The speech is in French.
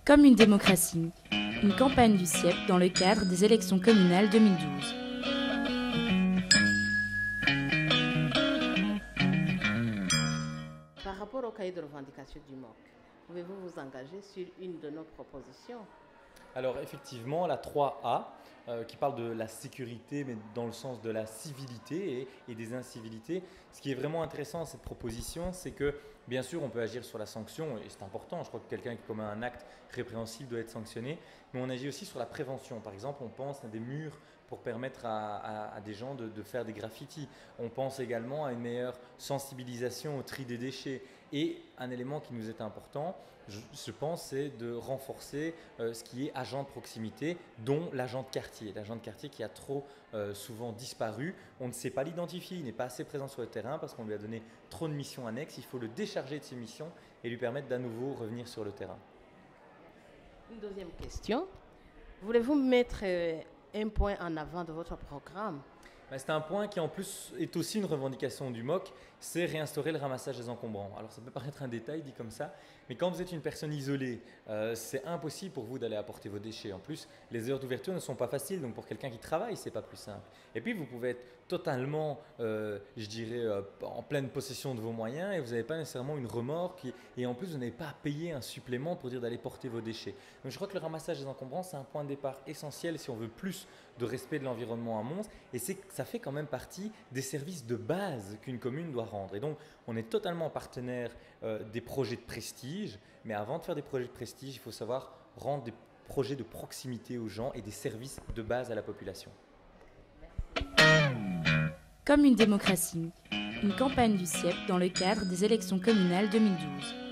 Comme une démocratie, une campagne du CIEP dans le cadre des élections communales 2012. Par rapport au cahier de revendication du MOC, pouvez-vous vous engager sur une de nos propositions? Alors effectivement, la 3A, qui parle de la sécurité, mais dans le sens de la civilité et des incivilités. Ce qui est vraiment intéressant dans cette proposition, c'est que bien sûr, on peut agir sur la sanction, et c'est important. Je crois que quelqu'un qui commet un acte répréhensible doit être sanctionné, mais on agit aussi sur la prévention. Par exemple, on pense à des murs pour permettre à des gens de faire des graffitis. On pense également à une meilleure sensibilisation au tri des déchets. Et un élément qui nous est important, je pense, c'est de renforcer ce qui est agent de proximité, dont l'agent de quartier. L'agent de quartier qui a trop souvent disparu. On ne sait pas l'identifier, il n'est pas assez présent sur le terrain parce qu'on lui a donné trop de missions annexes. Il faut le décharger de ses missions et lui permettre d'à nouveau revenir sur le terrain. Une deuxième question. Voulez-vous mettre un point en avant de votre programme? C'est un point qui en plus est aussi une revendication du MOC, c'est réinstaurer le ramassage des encombrants. Alors ça peut paraître un détail dit comme ça, mais quand vous êtes une personne isolée, c'est impossible pour vous d'aller apporter vos déchets. En plus, les heures d'ouverture ne sont pas faciles, donc pour quelqu'un qui travaille, c'est pas plus simple. Et puis vous pouvez être totalement, en pleine possession de vos moyens et vous n'avez pas nécessairement une remorque et en plus vous n'avez pas à payer un supplément pour dire d'aller porter vos déchets. Donc je crois que le ramassage des encombrants, c'est un point de départ essentiel si on veut plus de respect de l'environnement à Mons et ça fait quand même partie des services de base qu'une commune doit rendre. Et donc, on est totalement partenaire des projets de prestige, mais avant de faire des projets de prestige, il faut savoir rendre des projets de proximité aux gens et des services de base à la population. Comme une démocratie, une campagne du CIEP dans le cadre des élections communales 2012.